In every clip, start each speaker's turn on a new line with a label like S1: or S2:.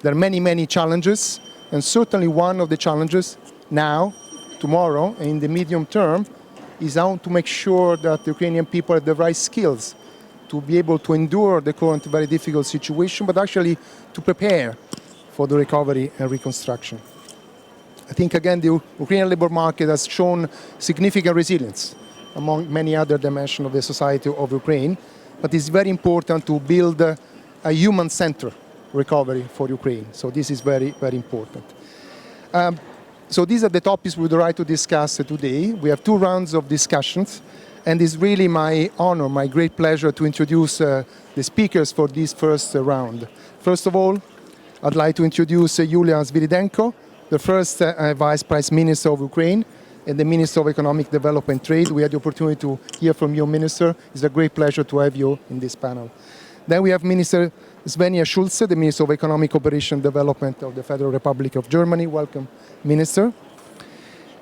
S1: There are many, many challenges, and certainly one of the challenges now, tomorrow, and in the medium term, is how to make sure that the Ukrainian people have the right skills to be able to endure the current very difficult situation, but actually to prepare for the recovery and reconstruction. I think, again, the Ukrainian labor market has shown significant resilience among many other dimensions of the society of Ukraine, but it's very important to build a human-centered recovery for Ukraine. So this is very, very important. So these are the topics we would like to discuss today. We have 2 rounds of discussions, and it's really my honor, my great pleasure to introduce the speakers for this first round. First of all, I'd like to introduce Yulia Sviridenko, the first Vice Prime Minister of Ukraine and the Minister of Economic Development and Trade. We had the opportunity to hear from you, Minister. It's a great pleasure to have you in this panel. Then we have Minister Svenja Schulze, the Minister of Economic Cooperation and Development of the Federal Republic of Germany. Welcome, Minister.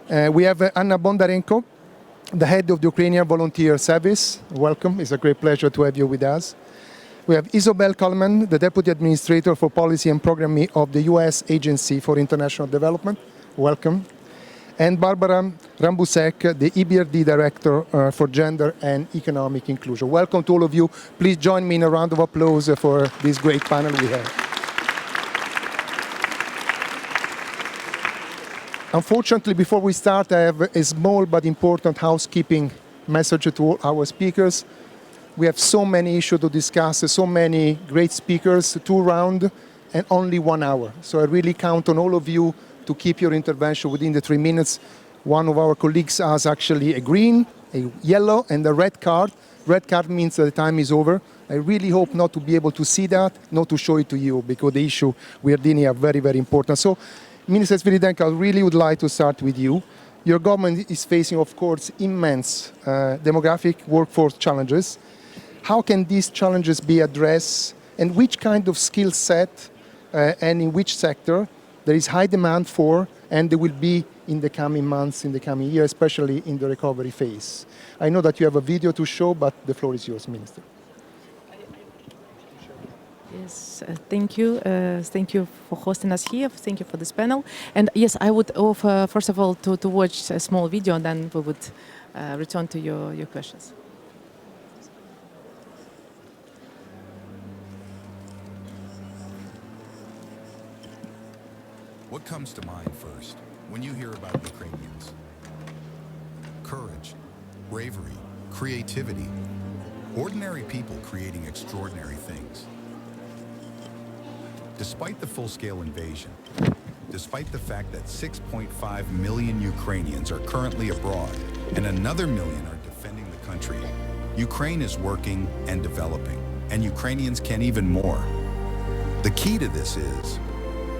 S1: We have Anna Bondarenko, the head of the Ukrainian Volunteer Service. Welcome. It's a great pleasure to have you with us. We have Isobel Coleman, the Deputy Administrator for Policy and Programming of the U.S. Agency for International Development. Welcome. And Barbara Rambusek, the EBRD Director for Gender and Economic Inclusion. Welcome to all of you. Please join me in a round of applause for this great panel we have. Unfortunately, before we start, I have a small but important housekeeping message to all our speakers. We have so many issues to discuss, so many great speakers, 2 rounds, and only 1 hour. So I really count on all of you to keep your intervention within the 3 minutes. One of our colleagues has actually a green, a yellow, and a red card. Red card means that the time is over. I really hope not to be able to see that, not to show it to you, because the issue we are dealing with are very, very important. So, Minister Sviridenko, I really would like to start with you. Your government is facing, of course, immense demographic workforce challenges. How can these challenges be addressed, and which kind of skill set and in which sector there is high demand for, and there will be in the coming months, in the coming year, especially in the recovery phase? I know that you have a video to show, but the floor is yours, Minister.
S2: Yes, thank you. Thank you for hosting us here. Thank you for this panel. And yes, I would offer, first of all, to watch a small video, and then we would return to your questions.
S3: What comes to mind first when you hear about Ukrainians? Courage, bravery, creativity, ordinary people creating extraordinary things. Despite the full-scale invasion, despite the fact that 6.5 million Ukrainians are currently abroad and another million are defending the country, Ukraine is working and developing, and Ukrainians can even more. The key to this is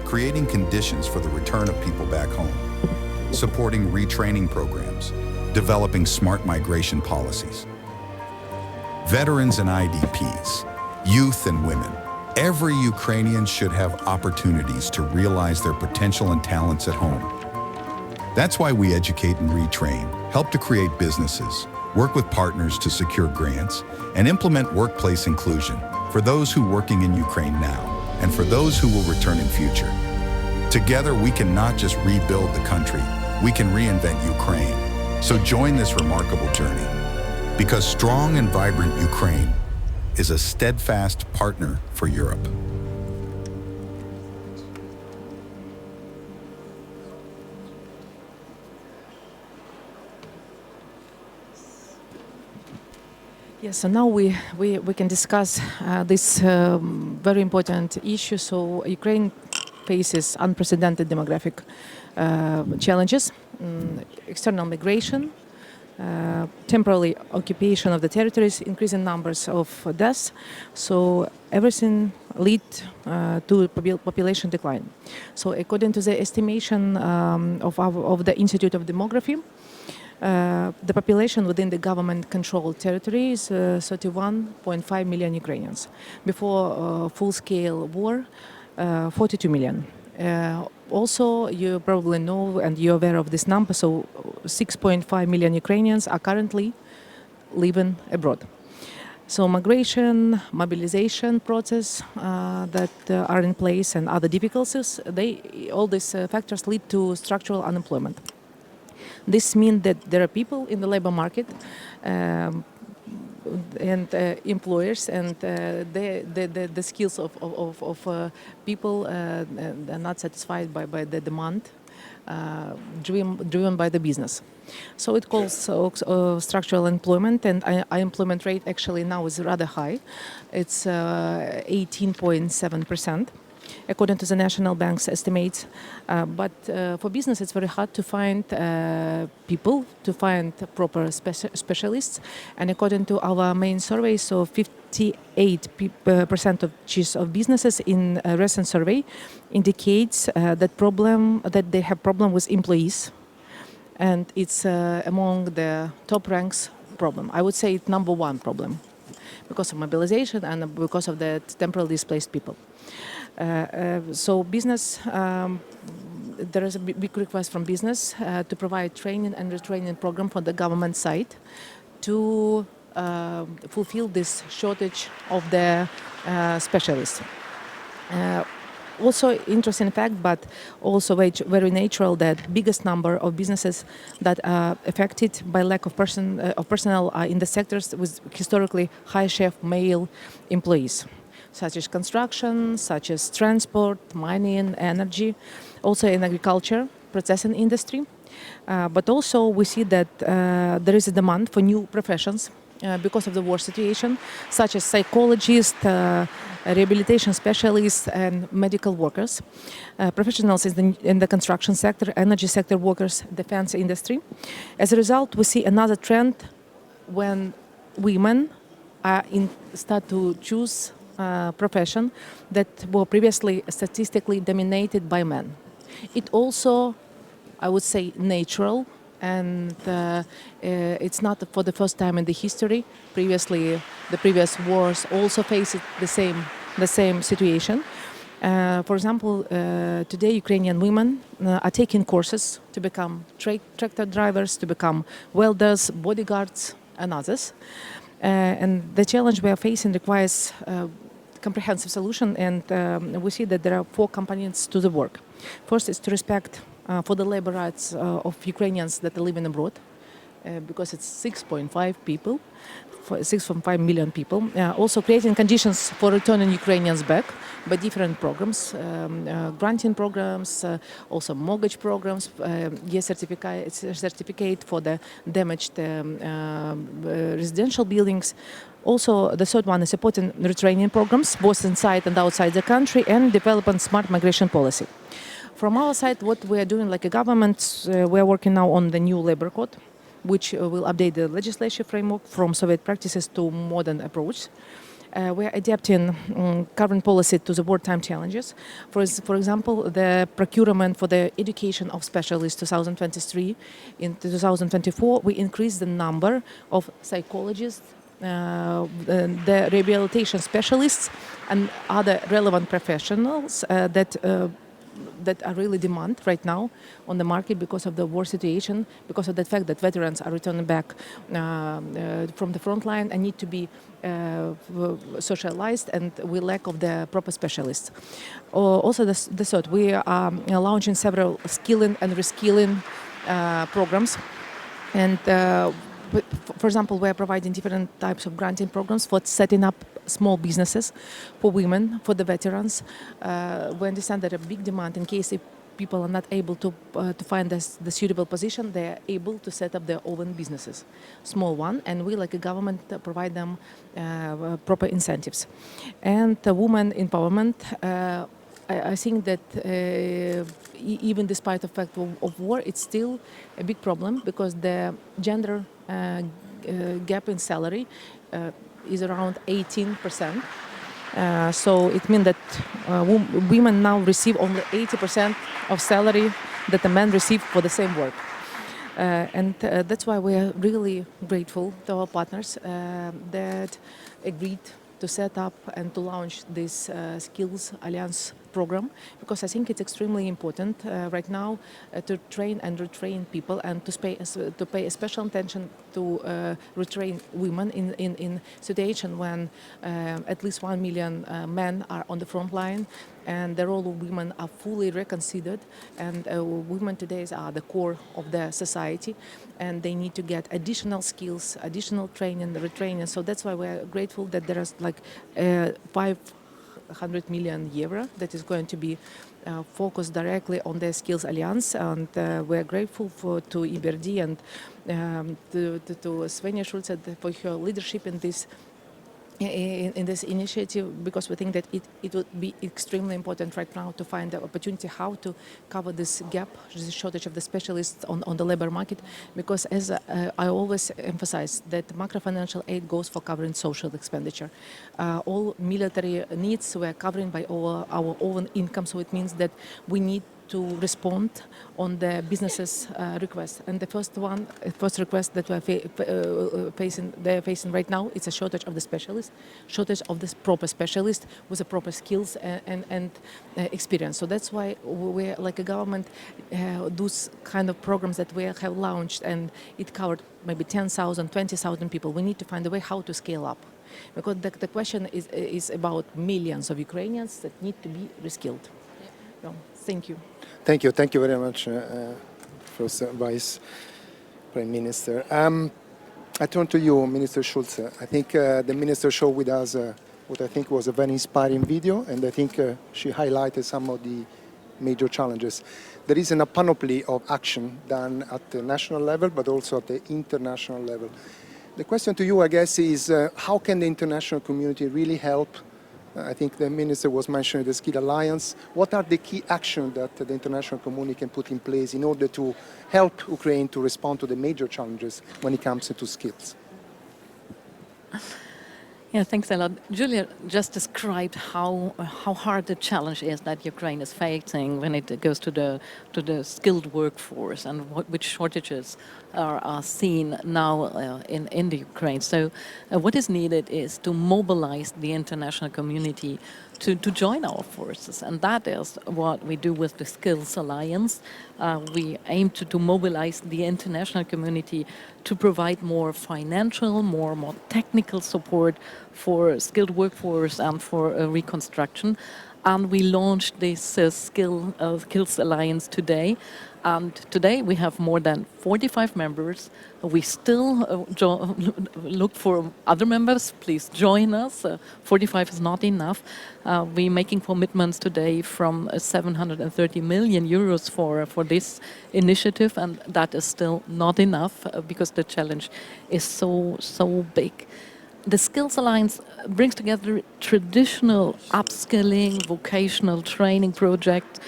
S3: creating conditions for the return of people back home, supporting retraining programs, developing smart migration policies. Veterans and IDPs, youth and women, every Ukrainian should have opportunities to realize their potential and talents at home. That's why we educate and retrain, help to create businesses, work with partners to secure grants, and implement workplace inclusion for those who are working in Ukraine now and for those who will return in future. Together, we can not just rebuild the country, we can reinvent Ukraine. So join this remarkable journey, because strong and vibrant Ukraine is a steadfast partner for Europe.
S2: Yes, so now we can discuss this very important issue. So Ukraine faces unprecedented demographic challenges, external migration, temporary occupation of the territories, increasing numbers of deaths. So everything lead to population decline. So according to the estimation of the Institute of Demography, the population within the government-controlled territory is 31.5 million Ukrainians. Before full-scale war, 42 million. Also, you probably know and you're aware of this number, so 6.5 million Ukrainians are currently living abroad. So migration, mobilization process that are in place and other difficulties, all these factors lead to structural unemployment. This means that there are people in the labor market and employers, and the skills of people are not satisfied by the demand driven by the business. So it calls structural employment, and unemployment rate actually now is rather high. It's 18.7%. According to the National Bank's estimates. But for business, it's very hard to find people, to find proper specialists. And according to our main survey, so 58% of businesses in a recent survey indicates that they have problem with employees. And it's among the top ranks problem. I would say it's number one problem because of mobilization and because of the temporarily displaced people. So business, there is a big request from business to provide training and retraining program for the government side to fulfill this shortage of the specialists. Also interesting fact, but also very natural, that biggest number of businesses that are affected by lack of personnel are in the sectors with historically high share of male employees, such as construction, such as transport, mining, energy, also in agriculture, processing industry. But also we see that there is a demand for new professions because of the war situation, such as psychologists, rehabilitation specialists, and medical workers, professionals in the construction sector, energy sector workers, defense industry. As a result, we see another trend when women start to choose profession that were previously statistically dominated by men. It also, I would say, natural, and it's not for the first time in the history. Previously, the previous wars also faced the same situation. For example, today Ukrainian women are taking courses to become tractor drivers, to become welders, bodyguards, and others. And the challenge we are facing requires comprehensive solution, and we see that there are 4 components to the work. First is to respect for the labor rights of Ukrainians that are living abroad, because it's 6.5 million people. Also creating conditions for returning Ukrainians back by different programs, granting programs, also mortgage programs, certificate for the damaged residential buildings. Also, the third one is supporting retraining programs, both inside and outside the country, and developing smart migration policy. From our side, what we are doing like a government, we are working now on the new labor code, which will update the legislative framework from Soviet practices to modern approach. We are adapting current policy to the wartime challenges. For example, the procurement for the education of specialists 2023. In 2024, we increased the number of psychologists, the rehabilitation specialists, and other relevant professionals that are really demand right now on the market because of the war situation, because of the fact that veterans are returning back from the front line and need to be socialized, and we lack of the proper specialists. Also, the third, we are launching several skilling and reskilling programs, and for example, we are providing different types of granting programs for setting up small businesses for women, for the veterans. We understand that a big demand in case if people are not able to find the suitable position, they are able to set up their own businesses, small one, and we like a government provide them proper incentives. And women empowerment, I think that even despite the fact of war, it's still a big problem because the gender gap in salary is around 18%. So it means that women now receive only 80% of salary that the men receive for the same work. And that's why we are really grateful to our partners that agreed to set up and to launch this Skills Alliance program, because I think it's extremely important right now to train and retrain people, and to pay special attention to retrain women in situation when at least 1 million men are on the front line, and the role of women are fully reconsidered, and women today are the core of the society, and they need to get additional skills, additional training, retraining. So that's why we're grateful that there is like 500 million euro that is going to be focused directly on the Skills Alliance, and we're grateful to EBRD and to Svenja Schulze for her leadership in this initiative, because we think that it would be extremely important right now to find the opportunity how to cover this gap, this shortage of the specialists on the labor market, because as I always emphasize that macro-financial aid goes for covering social expenditure. All military needs we're covering by our own income, so it means that we need to respond on the businesses' requests. And the first request that they're facing right now, it's a shortage of the specialists, shortage of this proper specialist with the proper skills and experience. So that's why we're like a government, those kind of programs that we have launched, and it covered maybe 10,000, 20,000 people. We need to find a way how to scale up, because the question is about millions of Ukrainians that need to be reskilled. So, thank you.
S1: Thank you. Thank you very much, First Vice Prime Minister. I turn to you, Minister Schulze. I think the Minister showed with us what I think was a very inspiring video, and I think she highlighted some of the major challenges. There is a panoply of action done at the national level, but also at the international level. The question to you, I guess, is how can the international community really help? I think the Minister was mentioning the Skill Alliance. What are the key actions that the international community can put in place in order to help Ukraine to respond to the major challenges when it comes to skills?
S4: Yeah, thanks a lot. Julia just described how hard the challenge is that Ukraine is facing when it goes to the skilled workforce, and which shortages are seen now in the Ukraine. So what is needed is to mobilize the international community to join our forces, and that is what we do with the Skills Alliance. We aim to mobilize the international community to provide more financial, more technical support for skilled workforce and for reconstruction. And we launched this Skills Alliance today. And today we have more than 45 members. We still look for other members. Please join us. 45 is not enough. We're making commitments today from 730 million euros for this initiative, and that is still not enough because the challenge is so big. The Skills Alliance brings together traditional upskilling, vocational training projects,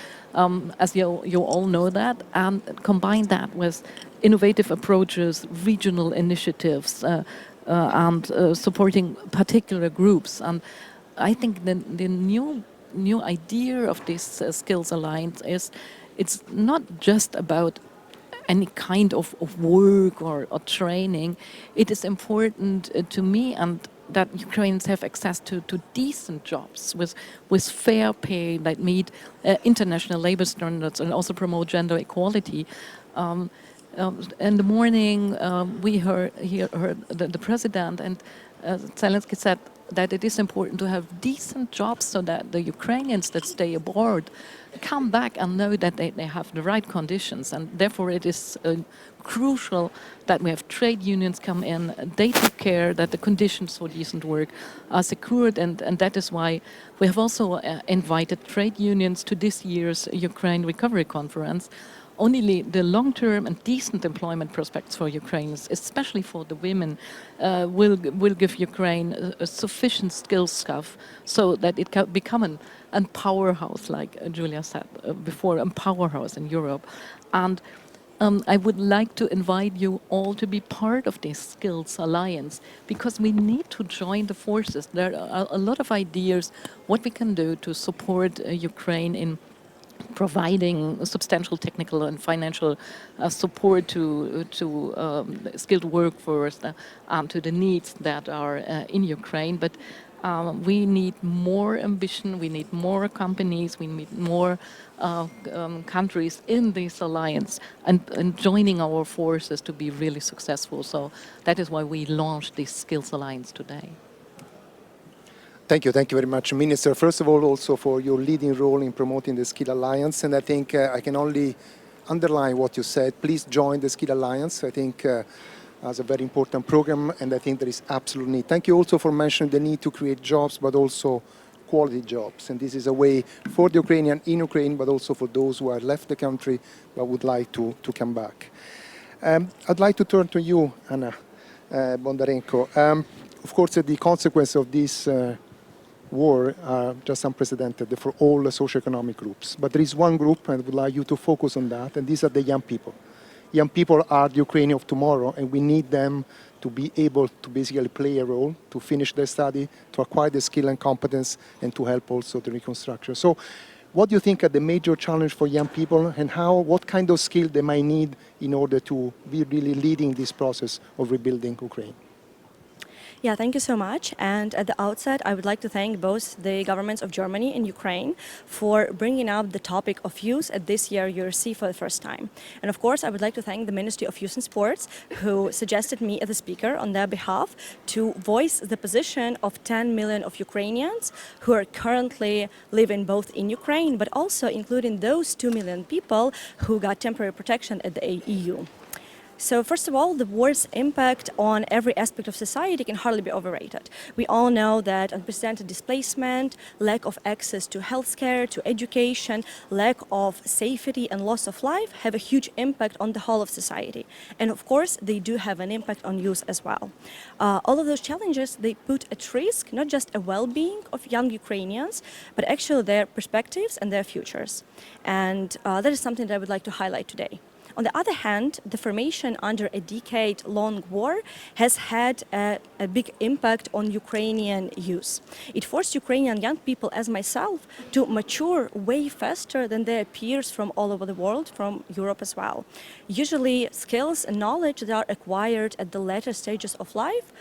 S4: as you all know that, and combine that with innovative approaches, regional initiatives, and supporting particular groups. And I think the new idea of this Skills Alliance is it's not just about any kind of work or training. It is important to me and that Ukrainians have access to decent jobs with fair pay that meet international labor standards and also promote gender equality. In the morning, we heard the president, and Zelensky said that it is important to have decent jobs so that the Ukrainians that stay abroad come back and know that they have the right conditions. And therefore it is crucial that we have trade unions come in. They take care that the conditions for decent work are secured, and that is why we have also invited trade unions to this year's Ukraine Recovery Conference. Only the long-term and decent employment prospects for Ukrainians, especially for the women, will give Ukraine a sufficient skills stuff so that it can become a powerhouse, like Julia said before, a powerhouse in Europe. And I would like to invite you all to be part of this Skills Alliance, because we need to join the forces. There are a lot of ideas what we can do to support Ukraine in providing substantial technical and financial support to skilled workforce and to the needs that are in Ukraine. But We need more ambition, we need more companies, we need more countries in this alliance and joining our forces to be really successful. So that is why we launched this Skills Alliance today.
S1: Thank you very much, Minister. First of all, also for your leading role in promoting the Skill Alliance. And I think I can only underline what you said. Please join the Skill Alliance. I think as a very important program, and I think there is absolute need. Thank you also for mentioning the need to create jobs, but also quality jobs. And this is a way for the Ukrainian in Ukraine, but also for those who have left the country but would like to come back. I'd like to turn to you, Anna Bondarenko. Of course, the consequences of this war are just unprecedented for all the socioeconomic groups. But there is one group, and I would like you to focus on that, and these are the young people. Young people are the Ukraine of tomorrow, and we need them to be able to basically play a role, to finish their study, to acquire the skill and competence, and to help also the reconstruction. So what do you think are the major challenge for young people, and what kind of skill they might need in order to be really leading this process of rebuilding Ukraine?
S5: Yeah, thank you so much. And at the outset, I would like to thank both the governments of Germany and Ukraine for bringing up the topic of youth at this year URC for the first time. And of course, I would like to thank the Ministry of Youth and Sports, who suggested me as a speaker on their behalf to voice the position of 10 million of Ukrainians who are currently living both in Ukraine, but also including those 2 million people who got temporary protection at the EU. So first of all, the war's impact on every aspect of society can hardly be overrated. We all know that unprecedented displacement, lack of access to healthcare, to education, lack of safety and loss of life have a huge impact on the whole of society. And of course, they do have an impact on youth as well. All of those challenges, they put at risk not just a well-being of young Ukrainians, but actually their perspectives and their futures. And that is something that I would like to highlight today. On the other hand, the formation under a decade-long war has had a big impact on Ukrainian youth. It forced Ukrainian young people, as myself, to mature way faster than their peers from all over the world, from Europe as well. Usually, skills and knowledge that are acquired at the later stages of life,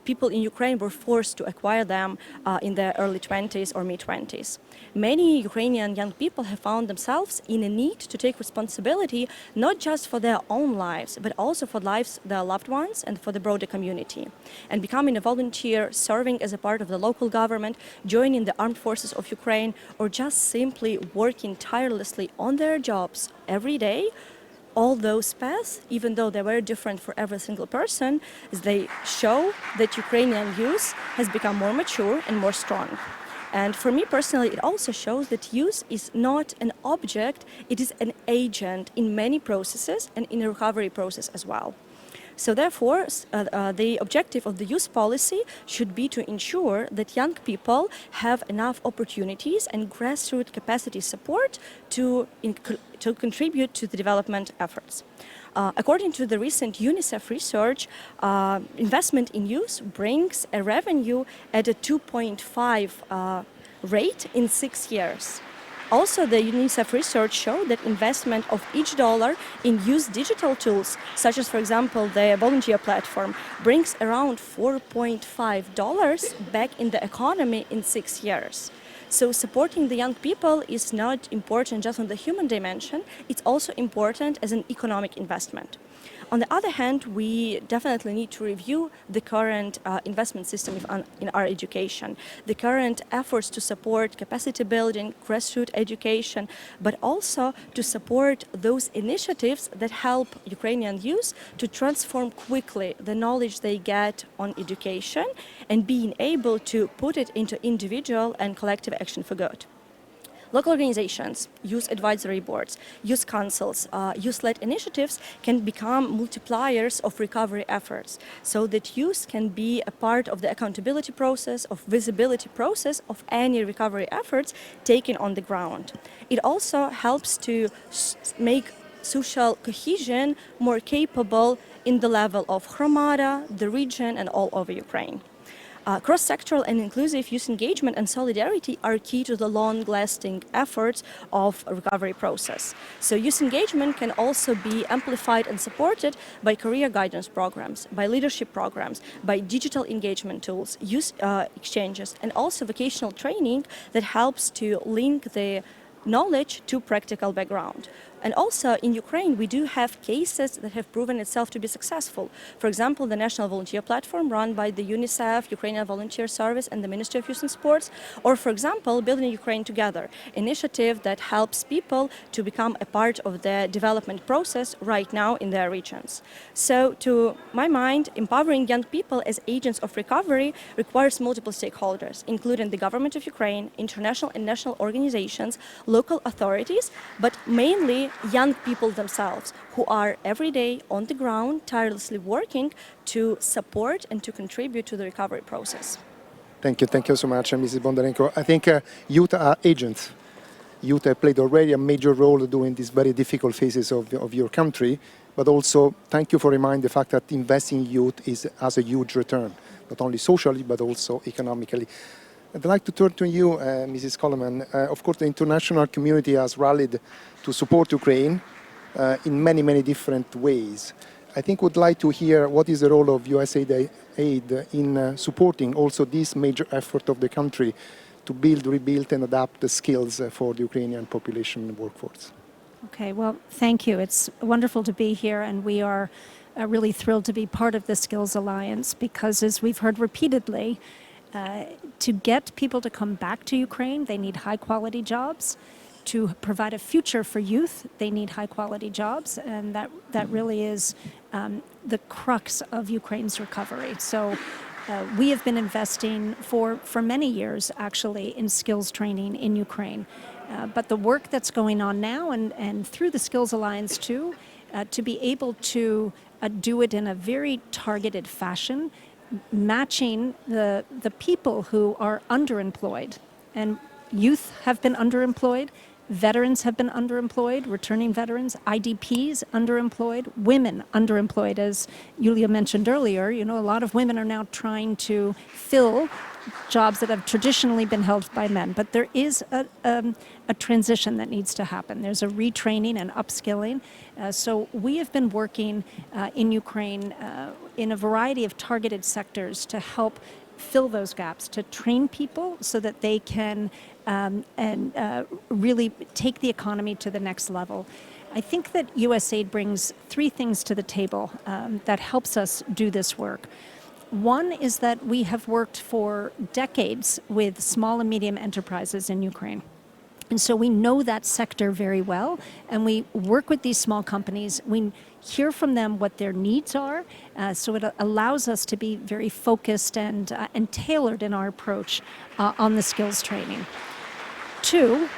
S5: people in Ukraine were forced to acquire them in their early 20s or mid-20s. Many Ukrainian young people have found themselves in a need to take responsibility not just for their own lives, but also for lives of their loved ones and for the broader community. And becoming a volunteer, serving as a part of the local government, joining the armed forces of Ukraine, or just simply working tirelessly on their jobs every day, all those paths, even though they're very different for every single person, they show that Ukrainian youth has become more mature and more strong. And for me personally, it also shows that youth is not an object, it is an agent in many processes and in a recovery process as well. So therefore, the objective of the youth policy should be to ensure that young people have enough opportunities and grassroots capacity support to contribute to the development efforts. According to the recent UNICEF research, investment in youth brings a revenue at a 2.5 rate in 6 years. Also, the UNICEF research showed that investment of each dollar in youth digital tools, such as, for example, the volunteer platform, brings around $4.5 back in the economy in 6 years. So supporting the young people is not important just on the human dimension, it's also important as an economic investment. On the other hand, we definitely need to review the current investment system in our education, the current efforts to support capacity building, grassroots education, but also to support those initiatives that help Ukrainian youth to transform quickly the knowledge they get on education and being able to put it into individual and collective action for good. Local organizations, youth advisory boards, youth councils, youth-led initiatives can become multipliers of recovery efforts so that youth can be a part of the accountability process, of visibility process of any recovery efforts taken on the ground. It also helps to make social cohesion more capable in the level of Hromada, the region, and all over Ukraine. Cross-sectoral and inclusive youth engagement and solidarity are key to the long-lasting efforts of a recovery process. So youth engagement can also be amplified and supported by career guidance programs, by leadership programs, by digital engagement tools, youth exchanges, and also vocational training that helps to link the knowledge to practical background. And also in Ukraine, we do have cases that have proven itself to be successful. For example, the National Volunteer Platform run by the UNICEF, Ukrainian Volunteer Service, and the Ministry of Youth and Sports. Or, for example, Building Ukraine Together, initiative that helps people to become a part of the development process right now in their regions. So, to my mind, empowering young people as agents of recovery requires multiple stakeholders, including the government of Ukraine, international and national organizations, local authorities, but mainly young people themselves who are every day on the ground tirelessly working to support and to contribute to the recovery process.
S1: Thank you so much, Mrs. Bondarenko. I think youth are agents. Youth have played already a major role during these very difficult phases of your country, but also thank you for reminding the fact that investing in youth has a huge return, not only socially, but also economically. I'd like to turn to you, Mrs. Coleman. Of course, the international community has rallied to support Ukraine in many, many different ways. I think we'd like to hear what is the role of USAID in supporting also this major effort of the country to build, rebuild, and adapt the skills for the Ukrainian population workforce.
S6: Okay, well, thank you. It's wonderful to be here, and we are really thrilled to be part of the Skills Alliance because, as we've heard repeatedly, to get people to come back to Ukraine, they need high-quality jobs. To provide a future for youth, they need high-quality jobs, and that really is the crux of Ukraine's recovery. So we have been investing for many years, actually, in skills training in Ukraine. But the work that's going on now, and through the Skills Alliance too, to be able to do it in a very targeted fashion, matching the people who are underemployed. And youth have been underemployed, veterans have been underemployed, returning veterans, IDPs underemployed, women underemployed. As Yulia mentioned earlier, a lot of women are now trying to fill jobs that have traditionally been held by men. But there is a transition that needs to happen. There's a retraining and upskilling. So we have been working in Ukraine in a variety of targeted sectors to help fill those gaps, to train people so that they can really take the economy to the next level. I think that USAID brings three things to the table that helps us do this work. One is that we have worked for decades with small and medium enterprises in Ukraine. And so we know that sector very well, and we work with these small companies. We hear from them what their needs are, so it allows us to be very focused and tailored in our approach on the skills training. Two,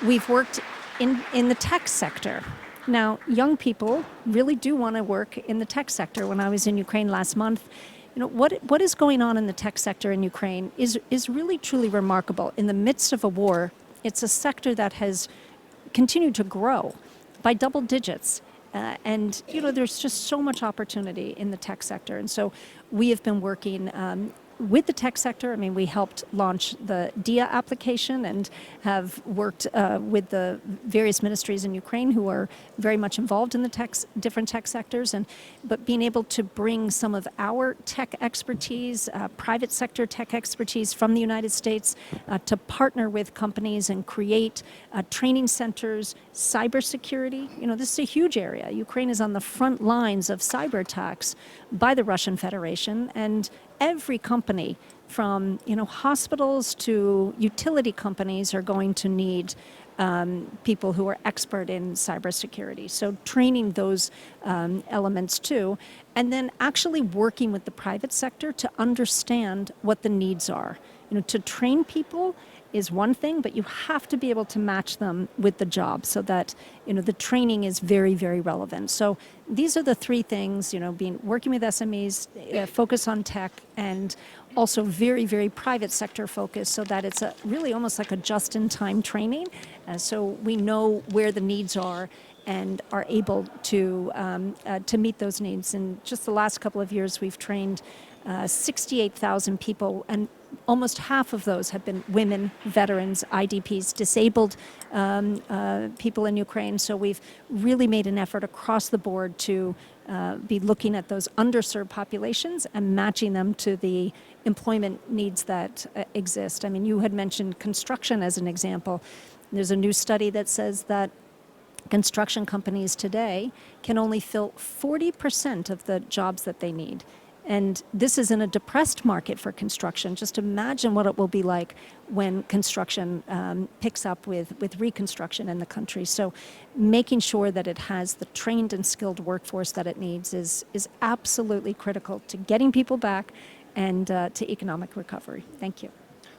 S6: we've worked in the tech sector. Now, young people really do want to work in the tech sector. When I was in Ukraine last month, what is going on in the tech sector in Ukraine is really truly remarkable. In the midst of a war, it's a sector that has continued to grow by double digits. And there's just so much opportunity in the tech sector. And so we have been working with the tech sector. I mean, we helped launch the DIA application and have worked with the various ministries in Ukraine who are very much involved in the different tech sectors. But being able to bring some of our tech expertise, private sector tech expertise from the United States to partner with companies and create training centers, cybersecurity. This is a huge area. Ukraine is on the front lines of cyber attacks by the Russian Federation, and every company from hospitals to utility companies are going to need people who are expert in cybersecurity. So training those elements too, and then actually working with the private sector to understand what the needs are. To train people is one thing, but you have to be able to match them with the job so that the training is very, very relevant. So these are the three things, working with SMEs, focus on tech, and also very, very private sector focus so that it's really almost like a just-in-time training. So we know where the needs are and are able to meet those needs. In just the last couple of years, we've trained 68,000 people, and almost half of those have been women, veterans, IDPs, disabled people in Ukraine. So we've really made an effort across the board to be looking at those underserved populations and matching them to the employment needs that exist. I mean, you had mentioned construction as an example. There's a new study that says that construction companies today can only fill 40% of the jobs that they need. And this is in a depressed market for construction. Just imagine what it will be like when construction picks up with reconstruction in the country. So making sure that it has the trained and skilled workforce that it needs is absolutely critical to getting people back and to economic recovery. Thank you.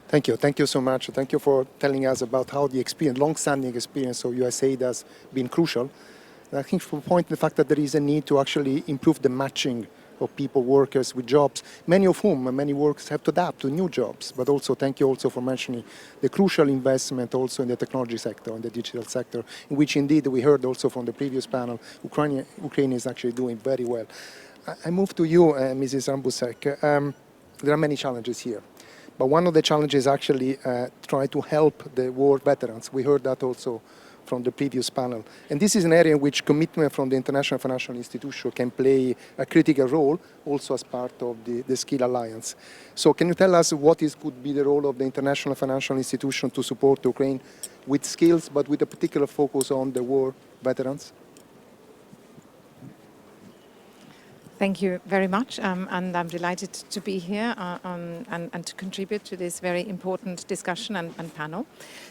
S1: Thank you. Thank you so much. Thank you for telling us about how the experience, long-standing experience of USAID has been crucial. And I think for point the fact that there is a need to actually improve the matching of people, workers with jobs, many of whom, many workers have to adapt to new jobs. But also, thank you also for mentioning the crucial investment also in the technology sector, in the digital sector, in which indeed we heard also from the previous panel, Ukraine is actually doing very well. I move to you, Mrs. Rambusek. There are many challenges here. But one of the challenges actually try to help the war veterans. We heard that also from the previous panel. And this is an area in which commitment from the international financial institution can play a critical role, also as part of the Skill Alliance. So can you tell us what could be the role of the international financial institution to support Ukraine with skills, but with a particular focus on the war veterans?
S7: Thank you very much, and I'm delighted to be here and to contribute to this very important discussion and panel.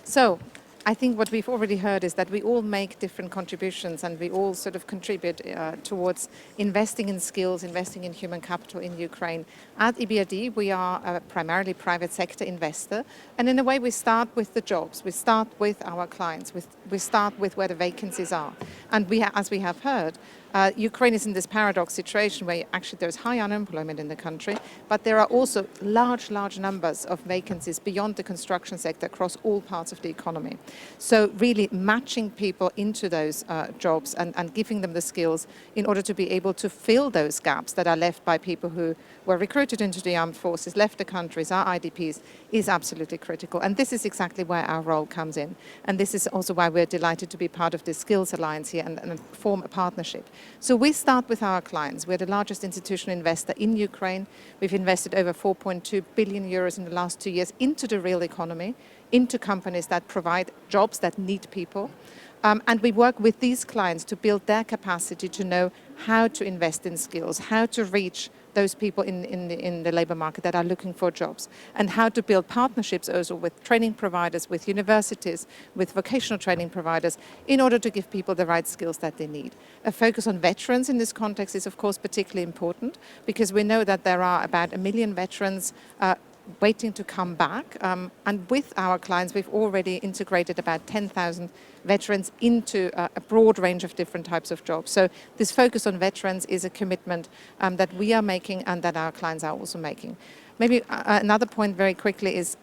S7: So, I think what we've already heard is that we all make different contributions and we all sort of contribute towards investing in skills, investing in human capital in Ukraine. At EBRD, we are a primarily private sector investor, and in a way we start with the jobs, we start with our clients, we start with where the vacancies are. And as we have heard, Ukraine is in this paradox situation where actually there's high unemployment in the country, but there are also large numbers of vacancies beyond the construction sector across all parts of the economy. So really matching people into those jobs and giving them the skills in order to be able to fill those gaps that are left by people who were recruited into the armed forces, left the countries, are IDPs, is absolutely critical. And this is exactly where our role comes in. And this is also why we're delighted to be part of this Skills Alliance here and form a partnership. So we start with our clients. We're the largest institutional investor in Ukraine. We've invested over 4.2 billion euros in the last 2 years into the real economy, into companies that provide jobs that need people. And we work with these clients to build their capacity to know how to invest in skills, how to reach those people in the labor market that are looking for jobs, and how to build partnerships also with training providers, with universities, with vocational training providers, in order to give people the right skills that they need. A focus on veterans in this context is, of course, particularly important, because we know that there are about 1 million veterans waiting to come back. And with our clients, we've already integrated about 10,000 veterans into a broad range of different types of jobs. So this focus on veterans is a commitment that we are making and that our clients are also making. Maybe another point very quickly is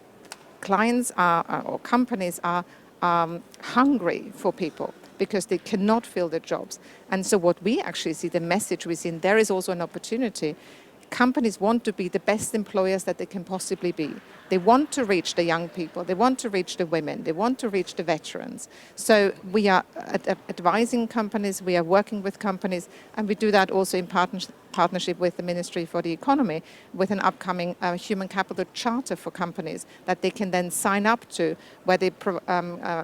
S7: clients or companies are hungry for people because they cannot fill their jobs. And so what we actually see, the message we see, there is also an opportunity. Companies want to be the best employers that they can possibly be. They want to reach the young people, they want to reach the women, they want to reach the veterans. So we are advising companies, we are working with companies, and we do that also in partnership with the Ministry for the Economy, with an upcoming human capital charter for companies that they can then sign up to, where they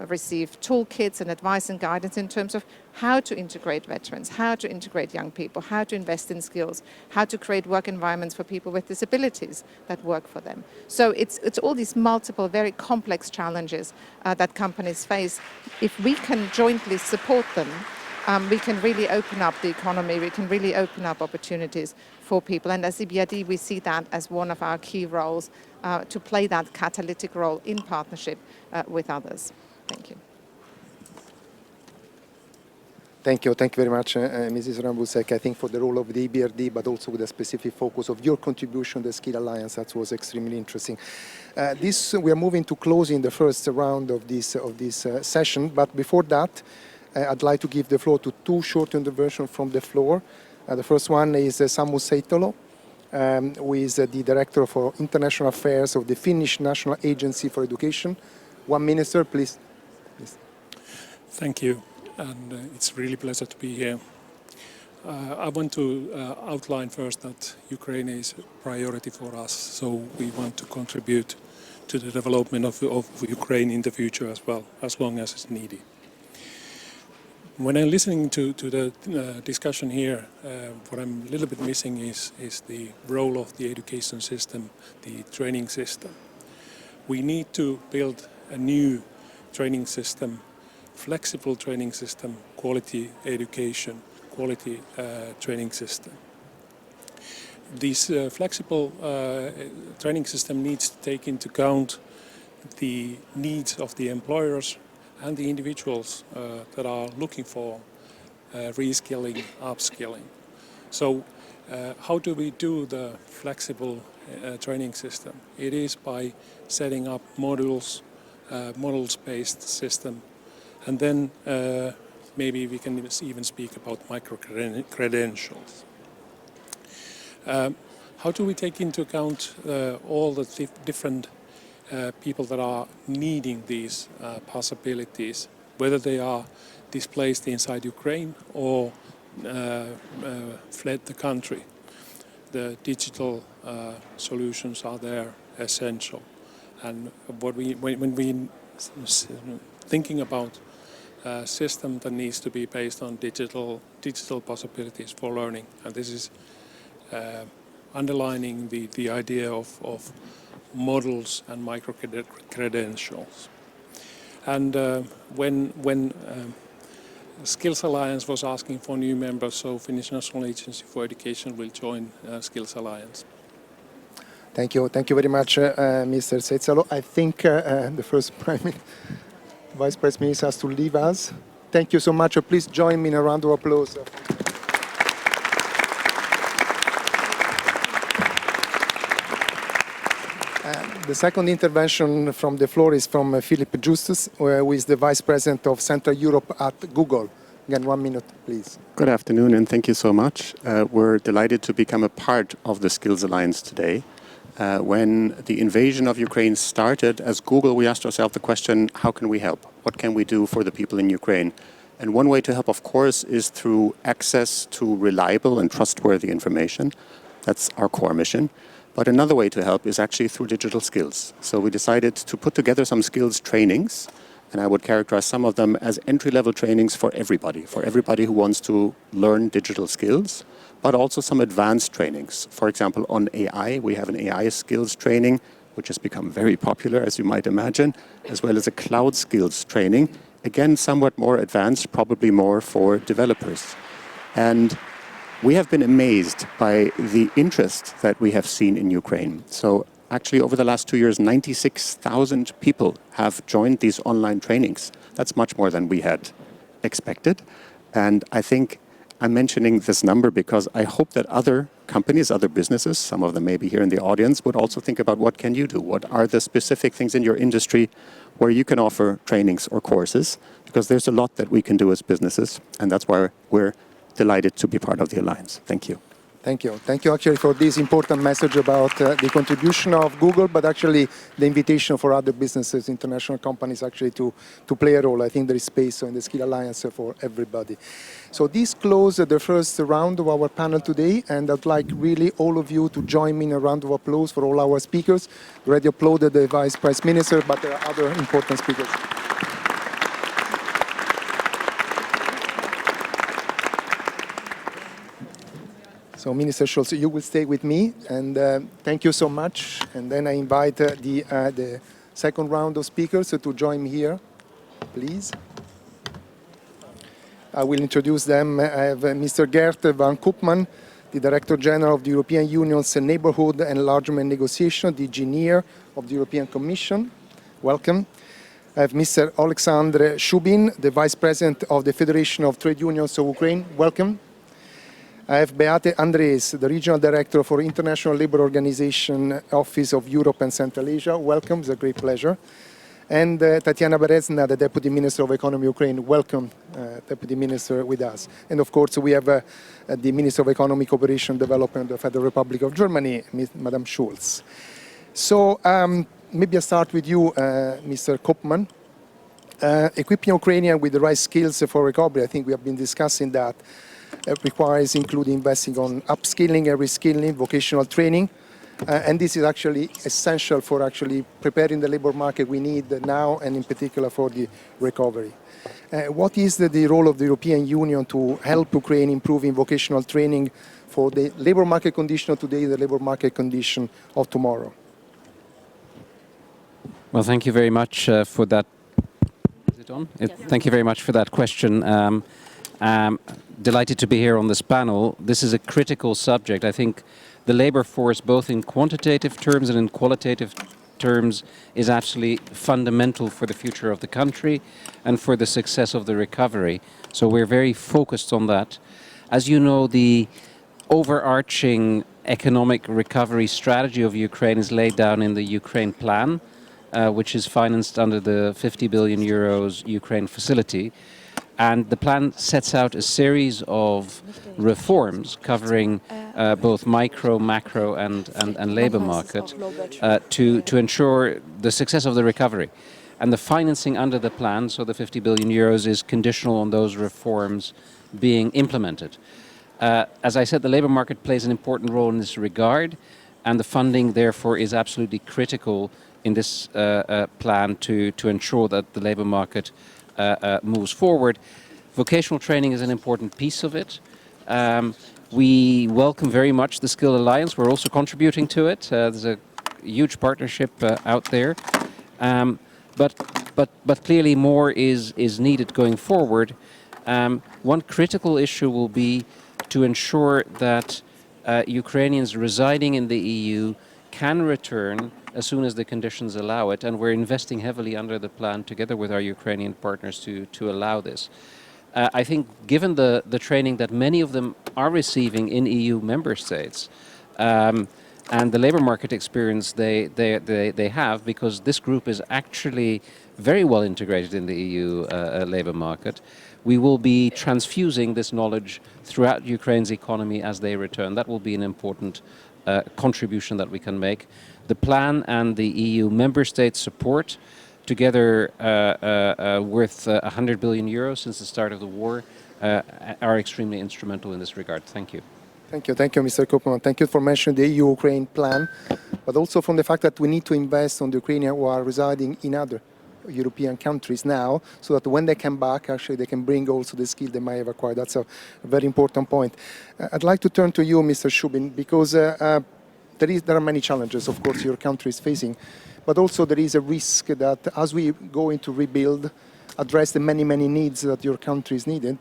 S7: receive toolkits and advice and guidance in terms of how to integrate veterans, how to integrate young people, how to invest in skills, how to create work environments for people with disabilities that work for them. So it's all these multiple, very complex challenges that companies face. If we can jointly support them, we can really open up the economy, we can really open up opportunities for people. And as EBRD, we see that as one of our key roles, to play that catalytic role in partnership with others. Thank you.
S1: Thank you very much, Mrs. Rambusek. I think for the role of the EBRD, but also with a specific focus of your contribution, the Skill Alliance, that was extremely interesting. We are moving to closing the first round of this session, but before that, I'd like to give the floor to two short interventions from the floor. The first one is Samu Seitolo, who is the Director for International Affairs of the Finnish National Agency for Education. 1 minute, sir, please.
S8: Thank you, and it's really a pleasure to be here. I want to outline first that Ukraine is a priority for us, so we want to contribute to the development of Ukraine in the future as well, as long as it's needed. When I'm listening to the discussion here, what I'm a little bit missing is the role of the education system, the training system. We need to build a new training system, flexible training system, quality education, quality training system. This flexible training system needs to take into account the needs of the employers and the individuals that are looking for reskilling, upskilling. So how do we do the flexible training system? It is by setting up modules, models-based system, and then maybe we can even speak about micro-credentials. How do we take into account all the different people that are needing these possibilities, whether they are displaced inside Ukraine or fled the country? The digital solutions are there essential, and when we thinking about a system that needs to be based on digital possibilities for learning, and this is underlining the idea of models and micro-credentials. And when Skills Alliance was asking for new members, so Finnish National Agency for Education will join Skills Alliance.
S1: Thank you very much, Mr. Seitsalo. I think the first Vice President Minister has to leave us. Thank you so much. Please join me in a round of applause. The second intervention from the floor is from Philip Justus, who is the Vice President of Central Europe at Google. Again, 1 minute, please.
S9: Good afternoon, and thank you so much. We're delighted to become a part of the Skills Alliance today. When the invasion of Ukraine started, as Google, we asked ourselves the question, how can we help? What can we do for the people in Ukraine? And one way to help, of course, is through access to reliable and trustworthy information. That's our core mission. But another way to help is actually through digital skills. So we decided to put together some skills trainings, and I would characterize some of them as entry-level trainings for everybody who wants to learn digital skills, but also some advanced trainings. For example, on AI, we have an AI skills training, which has become very popular, as you might imagine, as well as a cloud skills training, again, somewhat more advanced, probably more for developers. And we have been amazed by the interest that we have seen in Ukraine. So actually, over the last 2 years, 96,000 people have joined these online trainings. That's much more than we had expected. And I think I'm mentioning this number because I hope that other companies, other businesses, some of them may be here in the audience, would also think about what can you do? What are the specific things in your industry where you can offer trainings or courses? Because there's a lot that we can do as businesses, and that's why we're delighted to be part of the Alliance. Thank you.
S1: Thank you. Thank you actually for this important message about the contribution of Google, but actually the invitation for other businesses, international companies actually to play a role. I think there is space in the Skill Alliance for everybody. So this closes the first round of our panel today, and I'd like really all of you to join me in a round of applause for all our speakers. We already applauded the Vice Prime Minister, but there are other important speakers. So Minister Scholz, you will stay with me, and thank you so much. And then I invite the second round of speakers to join me here, please. I will introduce them. I have Mr. Gert van Koopman, the Director General of the European Union's Neighbourhood Enlargement Negotiation, the engineer of the European Commission. Welcome. I have Mr. Alexandre Shubin, the Vice President of the Federation of Trade Unions of Ukraine. Welcome. I have Beate Andres, the Regional Director for International Labour Organization Office of Europe and Central Asia. Welcome, it's a great pleasure. And Tatiana Berezna, the Deputy Minister of Economy of Ukraine. Welcome, Deputy Minister, with us. And of course, we have the Minister of Economic Cooperation and Development of the Federal Republic of Germany, Madam Schulz. So maybe I'll start with you, Mr. Kopman. Equipping Ukraine with the right skills for recovery, I think we have been discussing that, requires including investing on upskilling and reskilling, vocational training. And this is actually essential for actually preparing the labor market we need now and in particular for the recovery. What is the role of the European Union to help Ukraine improving vocational training for the labor market condition of today, the labor market condition of tomorrow?
S10: Well, thank you very much for that. Is it on? Thank you very much for that question. Delighted to be here on this panel. This is a critical subject. I think the labor force, both in quantitative terms and in qualitative terms, is absolutely fundamental for the future of the country and for the success of the recovery. So we're very focused on that. As you know, the overarching economic recovery strategy of Ukraine is laid down in the Ukraine plan, which is financed under the 50 billion euros Ukraine facility. And the plan sets out a series of reforms covering both micro, macro and labor market to ensure the success of the recovery. And the financing under the plan, so the 50 billion euros, is conditional on those reforms being implemented. As I said, the labor market plays an important role in this regard, and the funding, therefore, is absolutely critical in this plan to ensure that the labor market moves forward. Vocational training is an important piece of it. We welcome very much the Skill Alliance. We're also contributing to it. There's a huge partnership out there. But clearly more is needed going forward. One critical issue will be to ensure that Ukrainians residing in the EU can return as soon as the conditions allow it, and we're investing heavily under the plan together with our Ukrainian partners to allow this. I think given the training that many of them are receiving in EU member states, and the labor market experience they have, because this group is actually very well integrated in the EU labor market, we will be transfusing this knowledge throughout Ukraine's economy as they return. That will be an important contribution that we can make. The plan and the EU member states support, together worth 100 billion euros since the start of the war, are extremely instrumental in this regard. Thank you.
S1: Thank you, Mr. Kopman. Thank you for mentioning the EU-Ukraine plan, but also from the fact that we need to invest on the Ukrainians who are residing in other European countries now, so that when they come back, actually they can bring also the skill they might have acquired. That's a very important point. I'd like to turn to you, Mr. Shubin, because there are many challenges, of course, your country is facing, but also there is a risk that as we go into rebuild, address the many needs that your country is needed,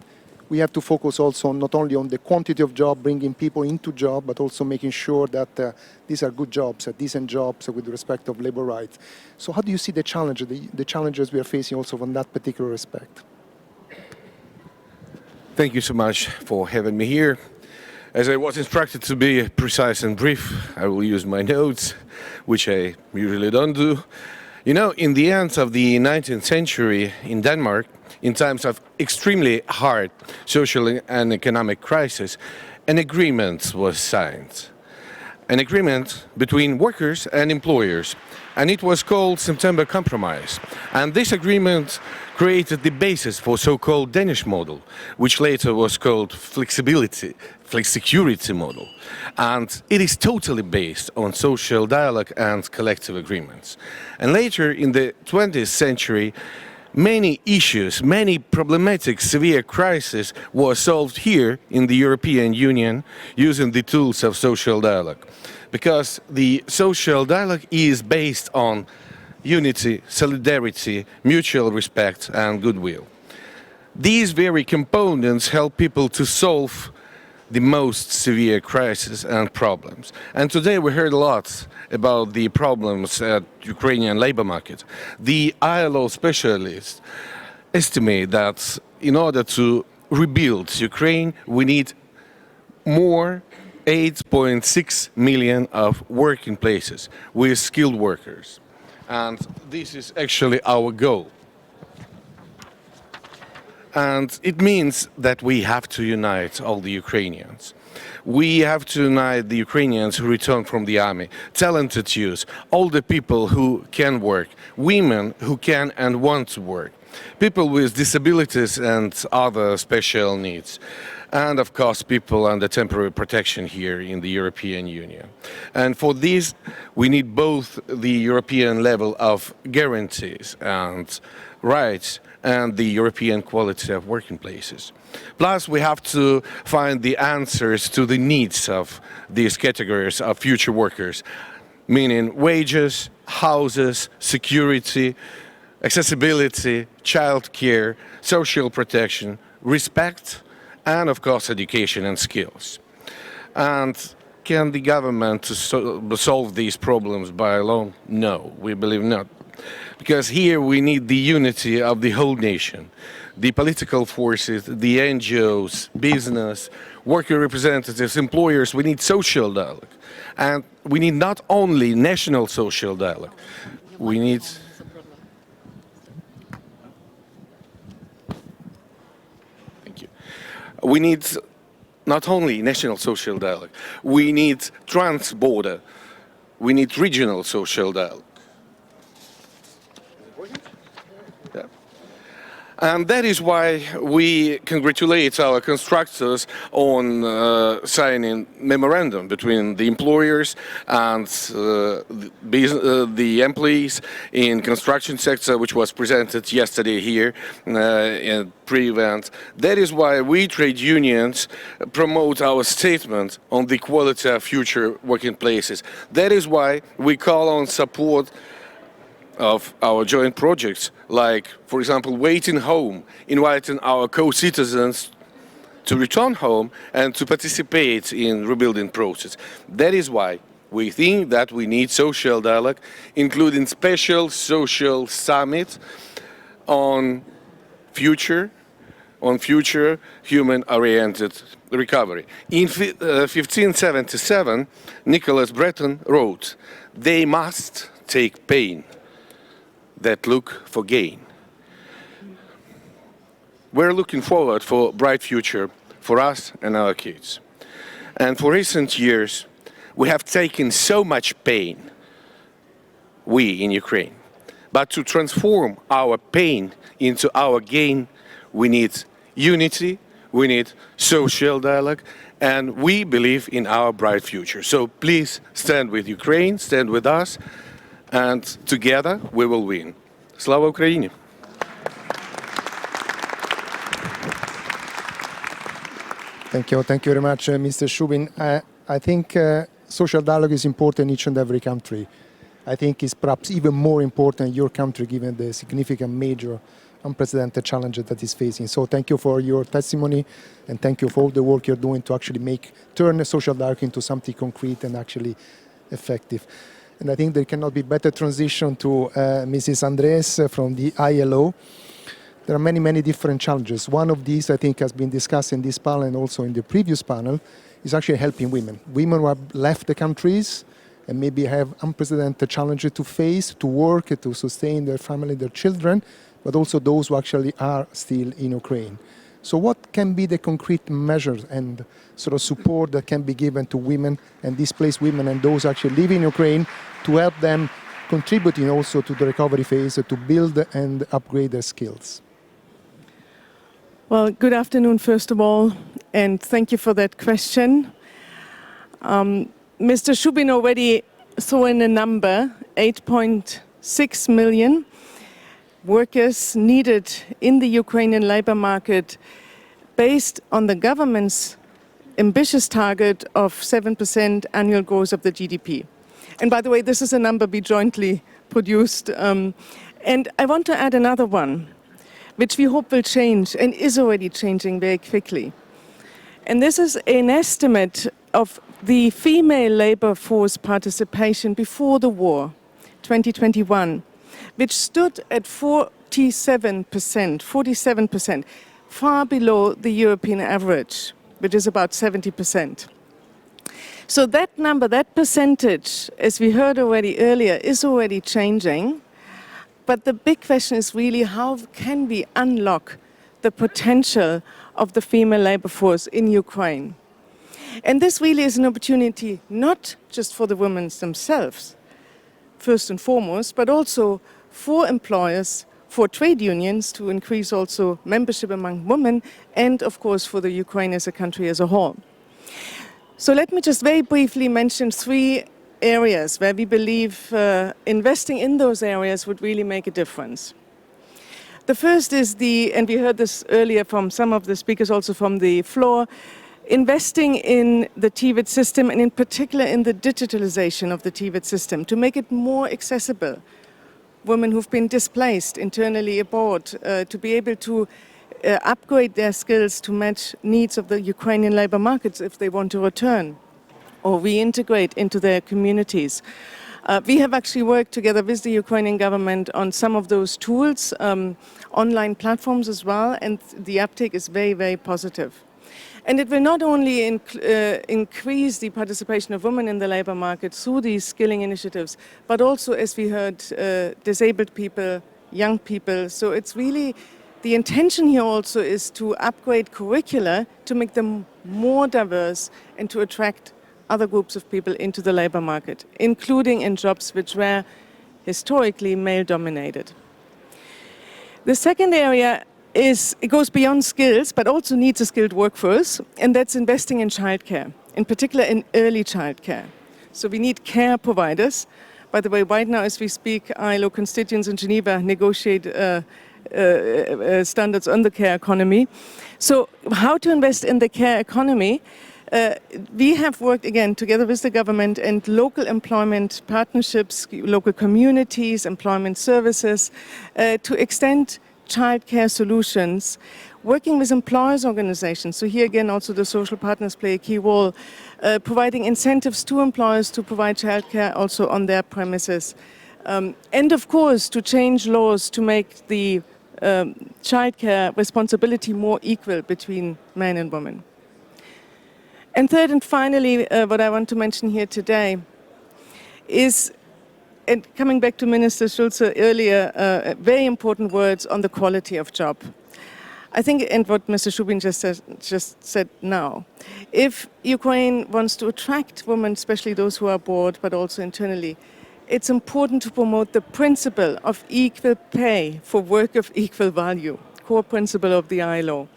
S1: we have to focus also not only on the quantity of job, bringing people into job, but also making sure that these are good jobs, decent jobs with respect of labor rights. So how do you see the challenges we are facing also from that particular respect?
S11: Thank you so much for having me here. As I was instructed to be precise and brief, I will use my notes, which I usually don't do. You know, in the end of the 19th century in Denmark, in times of extremely hard social and economic crisis, an agreement was signed. An agreement between workers and employers, and it was called September Compromise. And this agreement created the basis for so-called Danish model, which later was called flexicurity model. And it is totally based on social dialogue and collective agreements. And later in the 20th century, many issues, many problematic severe crises were solved here in the European Union using the tools of social dialogue. Because the social dialogue is based on unity, solidarity, mutual respect and goodwill. These very components help people to solve the most severe crises and problems. And today we heard a lot about the problems at Ukrainian labor market. The ILO specialists estimate that in order to rebuild Ukraine, we need more 8.6 million of working places with skilled workers. And this is actually our goal. And it means that we have to unite all the Ukrainians. We have to unite the Ukrainians who return from the army, talented youth, all the people who can work, women who can and want to work, people with disabilities and other special needs, and of course people under temporary protection here in the European Union. And for this we need both the European level of guarantees and rights and the European quality of working places. Plus, we have to find the answers to the needs of these categories of future workers, meaning wages, houses, security, accessibility, childcare, social protection, respect, and of course education and skills. And can the government solve these problems by alone? No, we believe not. Because here we need the unity of the whole nation, the political forces, the NGOs, business, worker representatives, employers. We need social dialogue. And we need not only national social dialogue, we need... Thank you. We need not only national social dialogue, we need trans-border, we need regional social dialogue. And that is why we congratulate our constructors on signing memorandum between the employers and the employees in construction sector, which was presented yesterday here in pre-event. That is why we trade unions promote our statement on the quality of future working places. That is why we call on support of our joint projects, like, for example, Waiting Home, inviting our co-citizens to return home and to participate in rebuilding process. That is why we think that we need social dialogue, including special social summit on future human-oriented recovery. In 1577, Nicholas Breton wrote, "They must take pain that look for gain." We're looking forward for a bright future for us and our kids. And for recent years, we have taken so much pain, we in Ukraine. But to transform our pain into our gain, we need unity, we need social dialogue, and we believe in our bright future. So please stand with Ukraine, stand with us, and together we will win. Slava Ukraini!
S1: Thank you very much, Mr. Shubin. I think social dialogue is important in each and every country. I think it's perhaps even more important in your country, given the significant, major, unprecedented challenges that it's facing. So thank you for your testimony, and thank you for all the work you're doing to actually turn the social dialogue into something concrete and actually effective. And I think there cannot be better transition to Mrs. Andres from the ILO. There are many, many different challenges. One of these, I think, has been discussed in this panel and also in the previous panel, is actually helping women. Women who have left the countries and maybe have unprecedented challenges to face, to work, to sustain their family, their children, but also those who actually are still in Ukraine. So what can be the concrete measures and sort of support that can be given to women and displaced women and those actually living in Ukraine to help them contributing also to the recovery phase to build and upgrade their skills?
S12: Well, good afternoon, first of all, and thank you for that question. Mr. Shubin already threw in a number, 8.6 million workers needed in the Ukrainian labor market based on the government's ambitious target of 7% annual growth of the GDP. And by the way, this is a number we jointly produced. And I want to add another one, which we hope will change and is already changing very quickly. And this is an estimate of the female labor force participation before the war, 2021, which stood at 47%, far below the European average, which is about 70%. So that number, that percentage, as we heard already earlier, is already changing. But the big question is really how can we unlock the potential of the female labor force in Ukraine? And this really is an opportunity not just for the women themselves, first and foremost, but also for employers, for trade unions to increase also membership among women, and of course for the Ukraine as a country as a whole. So let me just very briefly mention 3 areas where we believe investing in those areas would really make a difference. The first is and we heard this earlier from some of the speakers also from the floor, investing in the TVET system and in particular in the digitalization of the TVET system to make it more accessible. Women who've been displaced internally abroad to be able to upgrade their skills to match needs of the Ukrainian labor markets if they want to return or reintegrate into their communities. We have actually worked together with the Ukrainian government on some of those tools, online platforms as well, and the uptake is very, very positive. And it will not only increase the participation of women in the labor market through these skilling initiatives, but also, as we heard, disabled people, young people. So it's really, the intention here also is to upgrade curricula to make them more diverse and to attract other groups of people into the labor market, including in jobs which were historically male-dominated. The second area it goes beyond skills, but also needs a skilled workforce, and that's investing in childcare, in particular in early childcare. So we need care providers. By the way, right now as we speak, ILO constituents in Geneva negotiate standards on the care economy. So how to invest in the care economy? We have worked, again, together with the government and local employment partnerships, local communities, employment services, to extend childcare solutions, working with employers' organizations. So here again, also the social partners play a key role, providing incentives to employers to provide childcare also on their premises. And of course, to change laws to make the childcare responsibility more equal between men and women. And third and finally, what I want to mention here today is, and coming back to Minister Schulze earlier, very important words on the quality of job. I think, and what Mr. Shubin just said now, if Ukraine wants to attract women, especially those who are abroad, but also internally, it's important to promote the principle of equal pay for work of equal value, core principle of the ILO.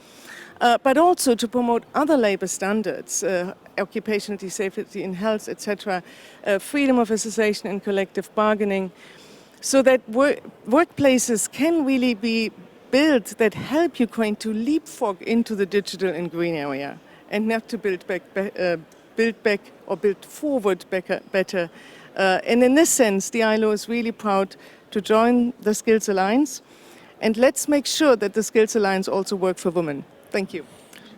S12: But also to promote other labor standards, occupational safety and health, etc., freedom of association and collective bargaining, so that workplaces can really be built that help Ukraine to leapfrog into the digital and green area, and not to build back or build forward better. And in this sense, the ILO is really proud to join the Skills Alliance, and let's make sure that the Skills Alliance also work for women. Thank you.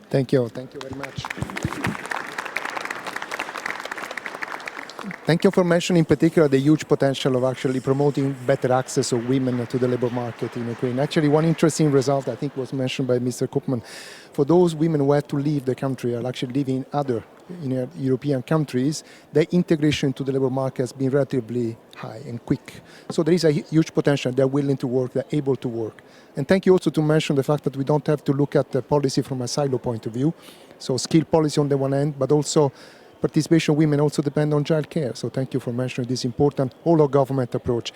S1: Thank you. Thank you very much. Thank you for mentioning in particular the huge potential of actually promoting better access of women to the labor market in Ukraine. Actually, one interesting result I think was mentioned by Mr. Koopman. For those women who had to leave the country or actually living in other European countries, their integration into the labor market has been relatively high and quick. So there is a huge potential. They're willing to work, they're able to work. And thank you also to mention the fact that we don't have to look at the policy from a silo point of view. So skill policy on the one hand, but also participation of women also depend on childcare. So thank you for mentioning this important whole-of-government approach.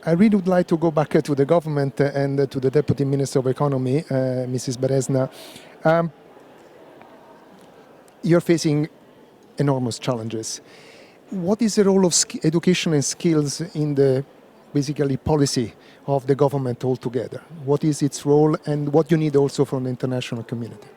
S1: I really would like to go back to the government and to the Deputy Minister of Economy, Mrs. Berezna. You're facing enormous challenges. What is the role of education and skills in the basically policy of the government altogether? What is its role and what you need also from the international community?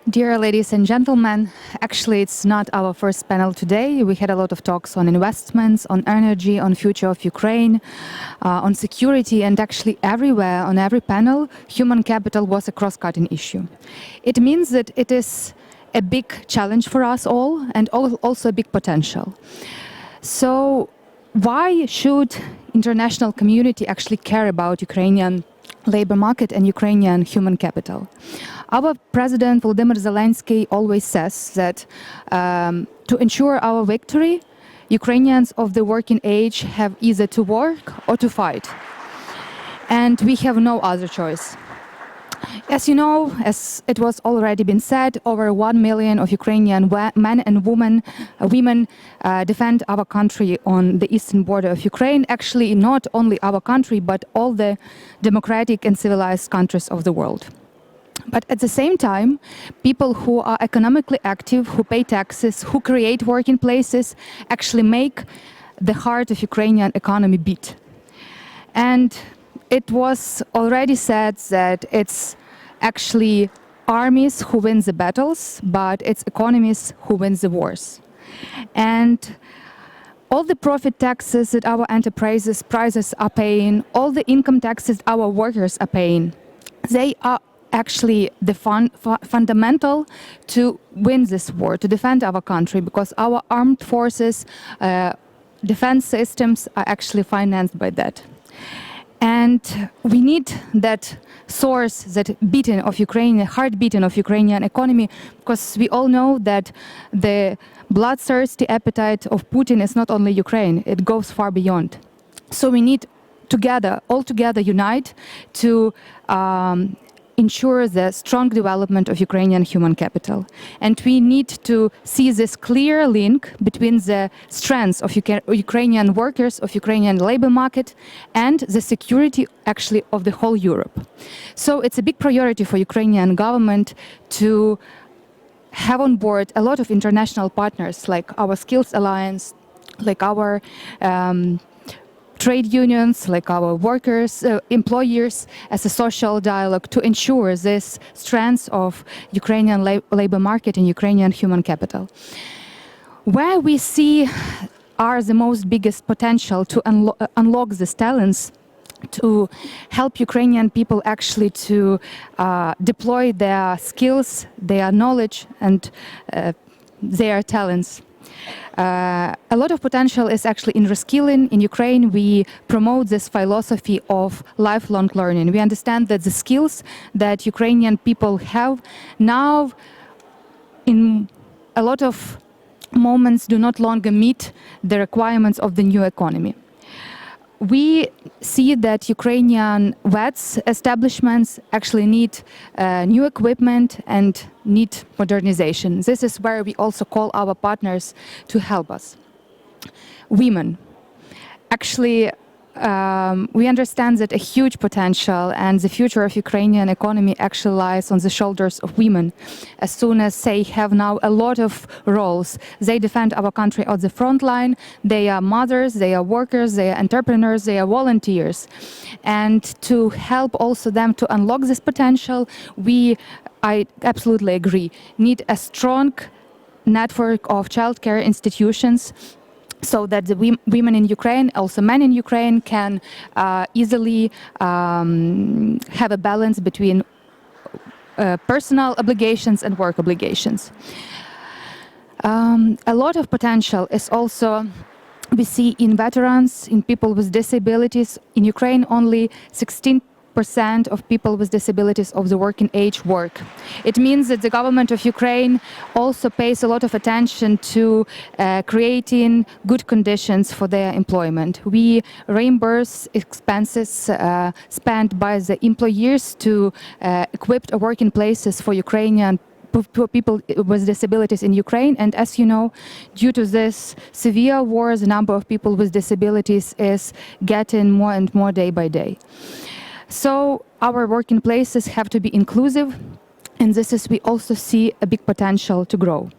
S13: Dear ladies and gentlemen, actually it's not our first panel today. We had a lot of talks on investments, on energy, on future of Ukraine, on security, and actually everywhere, on every panel, human capital was a cross-cutting issue. It means that it is a big challenge for us all and also a big potential. So why should international community actually care about Ukrainian labor market and Ukrainian human capital. Our President Volodymyr Zelensky always says that to ensure our victory, Ukrainians of the working age have either to work or to fight. And we have no other choice. As you know, as it was already been said, over 1 million of Ukrainian men and women defend our country on the eastern border of Ukraine. Actually, not only our country, but all the democratic and civilized countries of the world. But at the same time, people who are economically active, who pay taxes, who create working places, actually make the heart of Ukrainian economy beat. And it was already said that it's actually armies who win the battles, but it's economies who win the wars. And all the profit taxes that our enterprises, prices are paying, all the income taxes our workers are paying, they are actually the fundamental to win this war, to defend our country, because our armed forces, defense systems are actually financed by that. And we need that source, that beating of Ukraine, heartbeating of Ukrainian economy, because we all know that the bloodthirsty appetite of Putin is not only Ukraine, it goes far beyond. So we need all together unite to ensure the strong development of Ukrainian human capital. And we need to see this clear link between the strengths of Ukrainian workers, of Ukrainian labor market, and the security actually of the whole Europe. So it's a big priority for Ukrainian government to have on board a lot of international partners like our Skills Alliance, like our trade unions, like our workers, employers, as a social dialogue to ensure this strength of Ukrainian labor market and Ukrainian human capital. Where we see are the most biggest potential to unlock these talents, to help Ukrainian people actually to deploy their skills, their knowledge, and their talents. A lot of potential is actually in reskilling. In Ukraine, we promote this philosophy of lifelong learning. We understand that the skills that Ukrainian people have now, in a lot of moments, do not longer meet the requirements of the new economy. We see that Ukrainian VETs establishments actually need new equipment and need modernization. This is where we also call our partners to help us. Women. Actually, we understand that a huge potential and the future of Ukrainian economy actually lies on the shoulders of women. As soon as they have now a lot of roles, they defend our country at the front line. They are mothers, they are workers, they are entrepreneurs, they are volunteers. And to help also them to unlock this potential, I absolutely agree, need a strong network of childcare institutions so that the women in Ukraine, also men in Ukraine, can easily have a balance between personal obligations and work obligations. A lot of potential is also we see in veterans, in people with disabilities. In Ukraine, only 16% of people with disabilities of the working age work. It means that the government of Ukraine also pays a lot of attention to creating good conditions for their employment. We reimburse expenses spent by the employers to equip working places for Ukrainian people with disabilities in Ukraine. And as you know, due to this severe war, the number of people with disabilities is getting more and more day by day. So our working places have to be inclusive, and we also see a big potential to grow.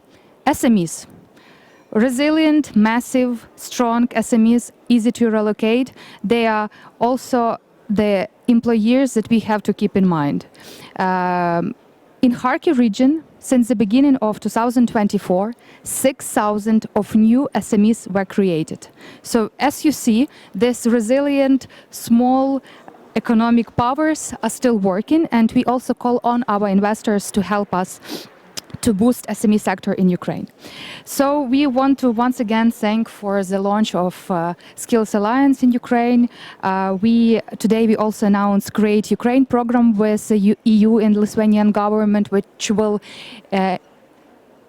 S13: SMEs. Resilient, massive, strong SMEs, easy to relocate. They are also the employers that we have to keep in mind. In Kharkiv region, since the beginning of 2024, 6,000 of new SMEs were created. So as you see, this resilient, small economic powers are still working, and we also call on our investors to help us to boost SME sector in Ukraine. So we want to once again thank for the launch of Skills Alliance in Ukraine. Today we also announced Create Ukraine program with the EU and Lithuanian government, which will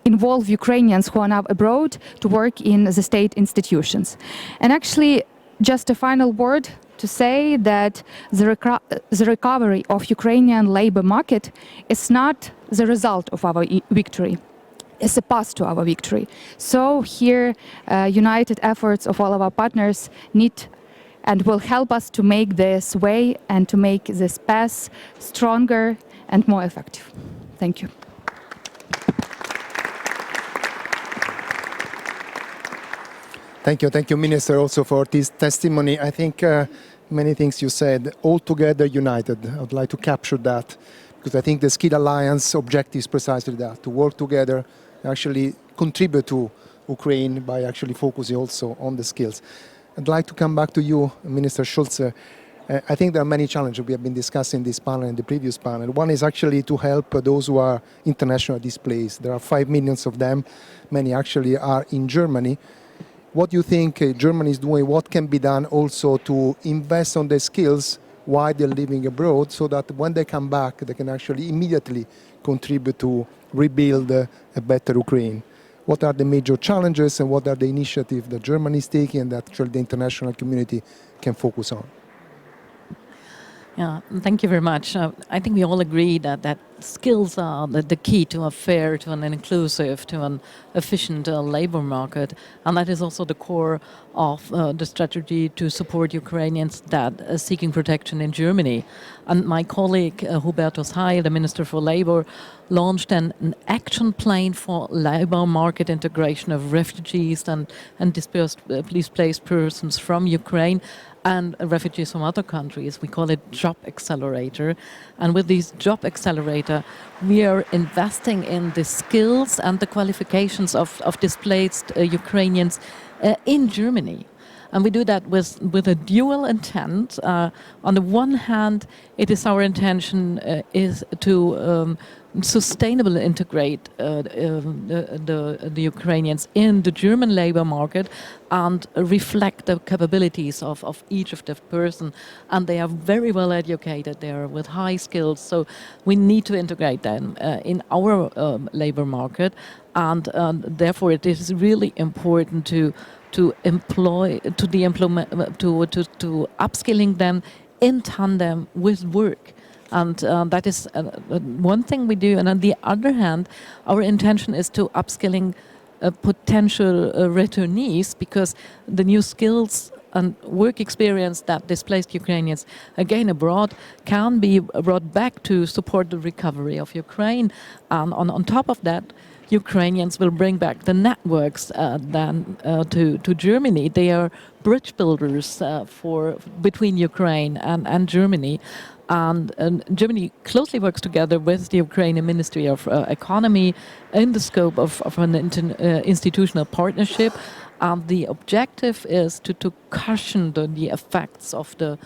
S13: involve Ukrainians who are now abroad to work in the state institutions. And actually, just a final word to say that the recovery of Ukrainian labor market is not the result of our victory. It's a path to our victory. So here, united efforts of all of our partners need and will help us to make this way and to make this path stronger and more effective. Thank you.
S1: Thank you, Minister, also for this testimony. I think many things you said, all together united. I would like to capture that, because I think the Skill Alliance objective is precisely that, to work together, actually contribute to Ukraine by actually focusing also on the skills. I'd like to come back to you, Minister Schulz. I think there are many challenges we have been discussing in this panel and the previous panel. One is actually to help those who are internationally displaced. There are 5 million of them. Many actually are in Germany. What do you think Germany is doing? What can be done also to invest on their skills while they're living abroad, so that when they come back, they can actually immediately contribute to rebuild a better Ukraine? What are the major challenges and what are the initiatives that Germany is taking and that actually the international community can focus on?
S4: Yeah, thank you very much. I think we all agree that skills are the key to a fair, to an inclusive, to an efficient labor market. And that is also the core of the strategy to support Ukrainians that are seeking protection in Germany. And my colleague, Hubertus Heil, the Minister for Labor, launched an action plan for labor market integration of refugees and displaced persons from Ukraine and refugees from other countries. We call it Job Accelerator. And with this Job Accelerator, we are investing in the skills and the qualifications of displaced Ukrainians in Germany. And we do that with a dual intent. On the one hand, it is our intention is to sustainably integrate the Ukrainians in the German labor market and reflect the capabilities of each of the person. And they are very well educated, they are with high skills, so we need to integrate them in our labor market. And therefore it is really important to upskilling them in tandem with work. And that is one thing we do. And on the other hand, our intention is to upskilling potential returnees, because the new skills and work experience that displaced Ukrainians again abroad can be brought back to support the recovery of Ukraine. And on top of that, Ukrainians will bring back the networks to Germany. They are bridge builders between Ukraine and Germany. And Germany closely works together with the Ukrainian Ministry of Economy in the scope of an institutional partnership. The objective is to cushion the effects of the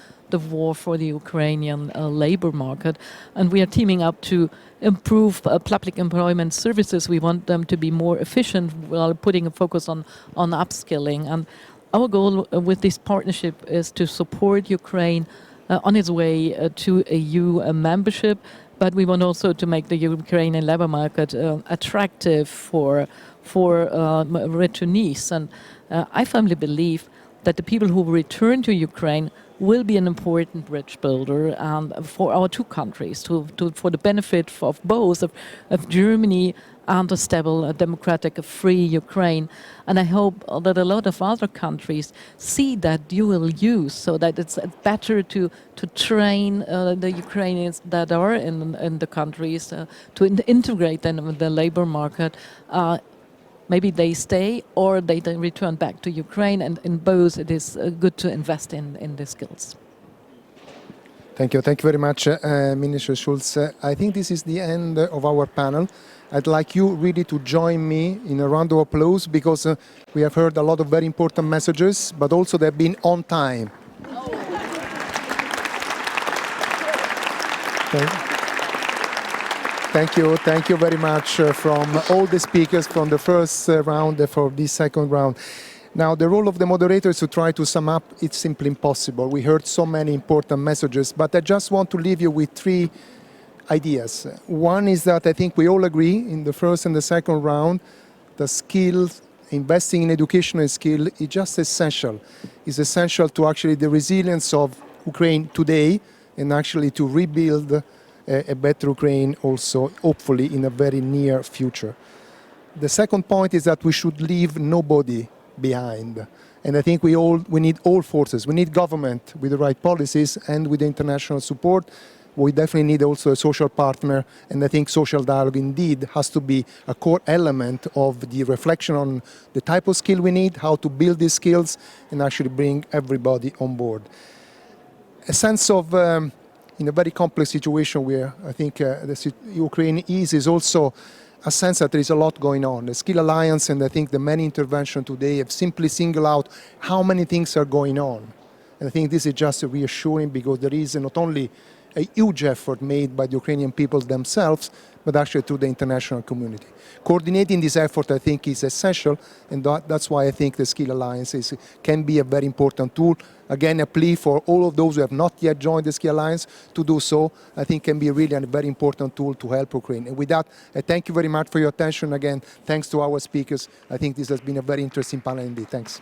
S4: war for the Ukrainian labor market. And we are teaming up to improve public employment services. We want them to be more efficient while putting a focus on upskilling. And our goal with this partnership is to support Ukraine on its way to EU membership, but we want also to make the Ukrainian labor market attractive for returnees. And I firmly believe that the people who return to Ukraine will be an important bridge builder for our two countries, for the benefit of both of Germany and a stable, democratic, free Ukraine. And I hope that a lot of other countries see that dual use, so that it's better to train the Ukrainians that are in the countries, to integrate them in the labor market. Maybe they stay or they return back to Ukraine, and in both it is good to invest in the skills.
S1: Thank you very much, Minister Schulz. I think this is the end of our panel. I'd like you really to join me in a round of applause, because we have heard a lot of very important messages, but also they've been on time. Thank you very much from all the speakers from the first round and for this second round. Now, the role of the moderator is to try to sum up. It's simply impossible. We heard so many important messages, but I just want to leave you with three ideas. One is that I think we all agree in the first and the second round, the skills, investing in education and skill is just essential. It's essential to actually the resilience of Ukraine today and actually to rebuild a better Ukraine also, hopefully, in a very near future. The second point is that we should leave nobody behind. And I think we need all forces. We need government with the right policies and with the international support. We definitely need also a social partner, and I think social dialogue indeed has to be a core element of the reflection on the type of skill we need, how to build these skills, and actually bring everybody on board. A sense of, in a very complex situation where I think Ukraine is also a sense that there is a lot going on. The Skill Alliance and I think the many interventions today have simply singled out how many things are going on. And I think this is just reassuring because there is not only a huge effort made by the Ukrainian people themselves, but actually through the international community. Coordinating this effort, I think, is essential, and that's why I think the Skill Alliance can be a very important tool. Again, a plea for all of those who have not yet joined the Skill Alliance to do so, I think can be really a very important tool to help Ukraine. And with that, I thank you very much for your attention. Again, thanks to our speakers. I think this has been a very interesting panel indeed. Thanks.